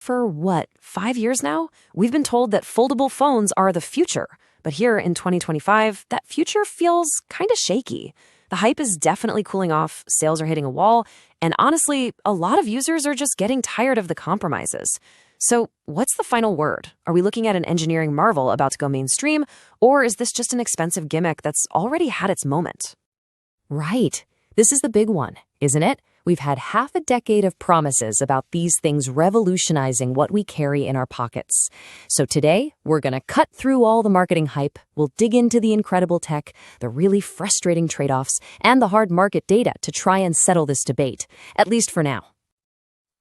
For what, 5 years now? We've been told that foldable phones are the future. But here in 2025, that future feels kind of shaky. The hype is definitely cooling off, sales are hitting a wall, and honestly, a lot of users are just getting tired of the compromises. So, what's the final word? Are we looking at an engineering marvel about to go mainstream, or is this just an expensive gimmick that's already had its moment? Right. This is the big one, isn't it? We've had half a decade of promises about these things revolutionizing what we carry in our pockets. So today, we're going to cut through all the marketing hype, we'll dig into the incredible tech, the really frustrating trade-offs, and the hard market data to try and settle this debate, at least for now.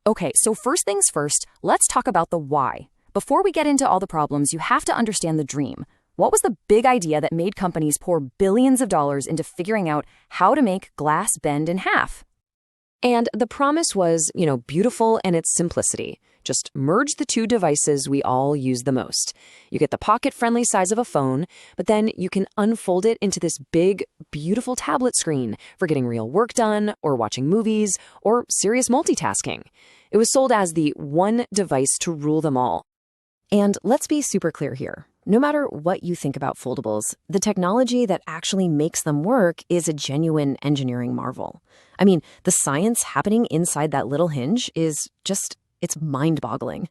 Okay, so first things first, let's talk about the why. Before we get into all the problems, you have to understand the dream. What was the big idea that made companies pour billions of dollars into figuring out how to make glass bend in half? And the promise was, beautiful in its simplicity. Just merge the two devices we all use the most. You get the pocket-friendly size of a phone, but then you can unfold it into this big, beautiful tablet screen for getting real work done, or watching movies, or serious multitasking. It was sold as the one device to rule them all. And let's be super clear here. No matter what you think about foldables, the technology that actually makes them work is a genuine engineering marvel. I mean, the science happening inside that little hinge is it's mind-boggling.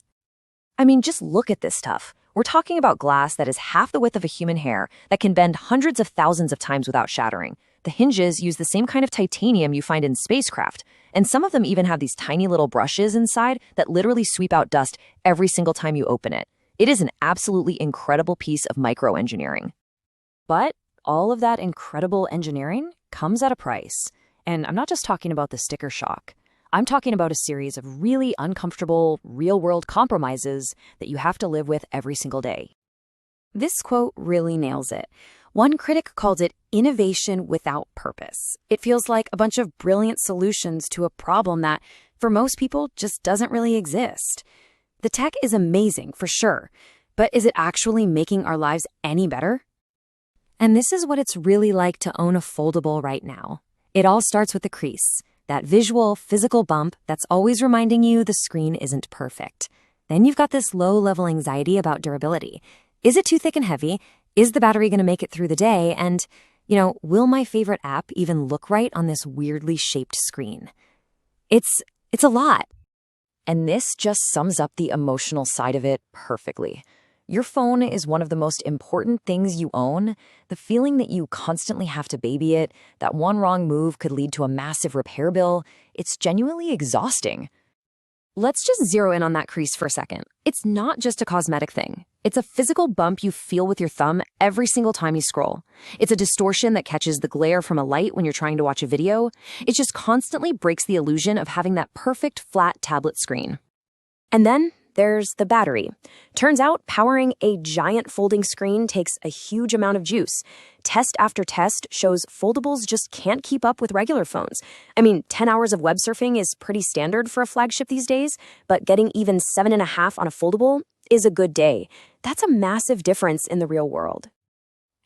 I mean, just look at this stuff. We're talking about glass that is half the width of a human hair that can bend hundreds of thousands of times without shattering. The hinges use the same kind of titanium you find in spacecraft, and some of them even have these tiny little brushes inside that literally sweep out dust every single time you open it. It is an absolutely incredible piece of microengineering. But all of that incredible engineering comes at a price. And I'm not just talking about the sticker shock. I'm talking about a series of really uncomfortable, real-world compromises that you have to live with every single day. This quote really nails it. One critic called it innovation without purpose. It feels like a bunch of brilliant solutions to a problem that, for most people, just doesn't really exist. The tech is amazing, for sure, but is it actually making our lives any better? And this is what it's really like to own a foldable right now. It all starts with the crease, that visual, physical bump that's always reminding you the screen isn't perfect. Then you've got this low-level anxiety about durability. Is it too thick and heavy? Is the battery going to make it through the day? And, will my favorite app even look right on this weirdly shaped screen? It's a lot. And this just sums up the emotional side of it perfectly. Your phone is one of the most important things you own. The feeling that you constantly have to baby it, that one wrong move could lead to a massive repair bill, it's genuinely exhausting. Let's just zero in on that crease for a second. It's not just a cosmetic thing. It's a physical bump you feel with your thumb every single time you scroll. It's a distortion that catches the glare from a light when you're trying to watch a video. It just constantly breaks the illusion of having that perfect flat tablet screen. And then there's the battery. Turns out powering a giant folding screen takes a huge amount of juice. Test after test shows foldables just can't keep up with regular phones. 10 hours of web surfing is pretty standard for a flagship these days, but getting even 7.5 on a foldable is a good day. That's a massive difference in the real world.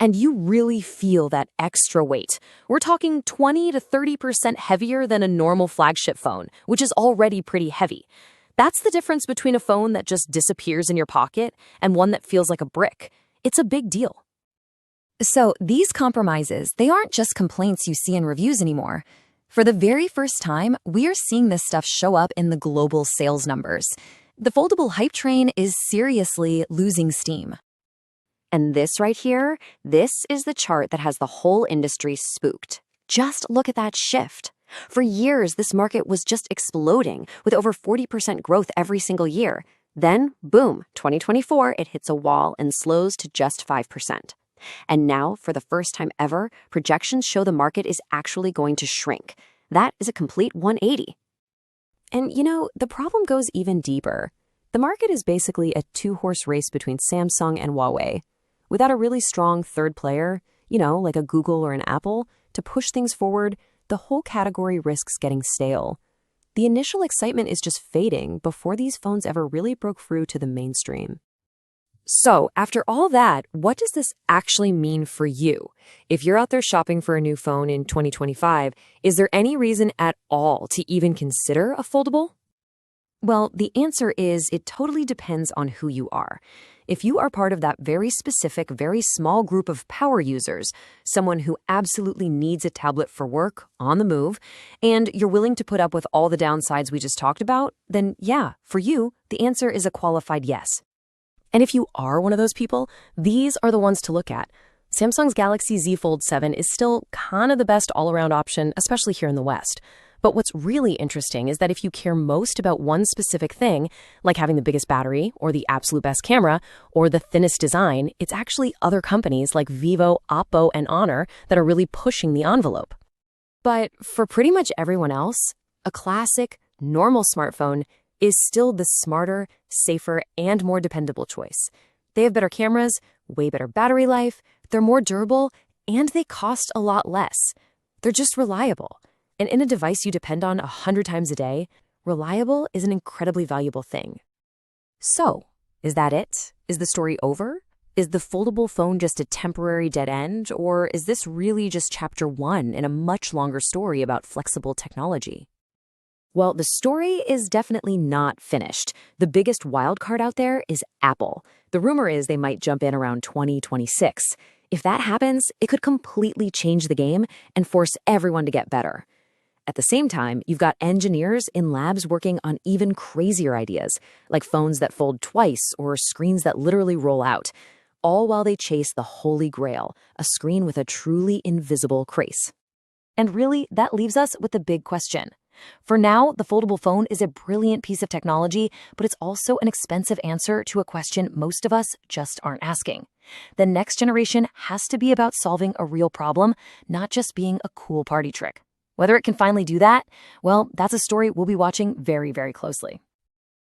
And you really feel that extra weight. We're talking 20 to 30% heavier than a normal flagship phone, which is already pretty heavy. That's the difference between a phone that just disappears in your pocket and one that feels like a brick. It's a big deal. So these compromises, they aren't just complaints you see in reviews anymore. For the very first time, we are seeing this stuff show up in the global sales numbers. The foldable hype train is seriously losing steam. And this right here, this is the chart that has the whole industry spooked. Just look at that shift. For years, this market was just exploding with over 40% growth every single year. Then, boom, 2024, it hits a wall and slows to just 5%. And now, for the first time ever, projections show the market is actually going to shrink. That is a complete 180. And the problem goes even deeper. The market is basically a two-horse race between Samsung and Huawei. Without a really strong third player, like a Google or an Apple, to push things forward, the whole category risks getting stale. The initial excitement is just fading before these phones ever really broke through to the mainstream. So, after all that, what does this actually mean for you? If you're out there shopping for a new phone in 2025, is there any reason at all to even consider a foldable? Well, the answer is it totally depends on who you are. If you are part of that very specific, very small group of power users, someone who absolutely needs a tablet for work, on the move, and you're willing to put up with all the downsides we just talked about, then yeah, for you, the answer is a qualified yes. And if you are one of those people, these are the ones to look at. Samsung's Galaxy Z Fold 7 is still kind of the best all-around option, especially here in the West. But what's really interesting is that if you care most about one specific thing, like having the biggest battery, or the absolute best camera, or the thinnest design, it's actually other companies like Vivo, Oppo, and Honor that are really pushing the envelope. But for pretty much everyone else, a classic, normal smartphone is still the smarter, safer, and more dependable choice. They have better cameras, way better battery life, they're more durable, and they cost a lot less. They're just reliable. And in a device you depend on 100 times a day, reliable is an incredibly valuable thing. So, is that it? Is the story over? Is the foldable phone just a temporary dead end, or is this really just chapter 1 in a much longer story about flexible technology? Well, the story is definitely not finished. The biggest wild card out there is Apple. The rumor is they might jump in around 2026. If that happens, it could completely change the game and force everyone to get better. At the same time, you've got engineers in labs working on even crazier ideas, like phones that fold twice or screens that literally roll out, all while they chase the holy grail, a screen with a truly invisible crease. And really, that leaves us with the big question. For now, the foldable phone is a brilliant piece of technology, but it's also an expensive answer to a question most of us just aren't asking. The next generation has to be about solving a real problem, not just being a cool party trick. Whether it can finally do that, well, that's a story we'll be watching very, very closely.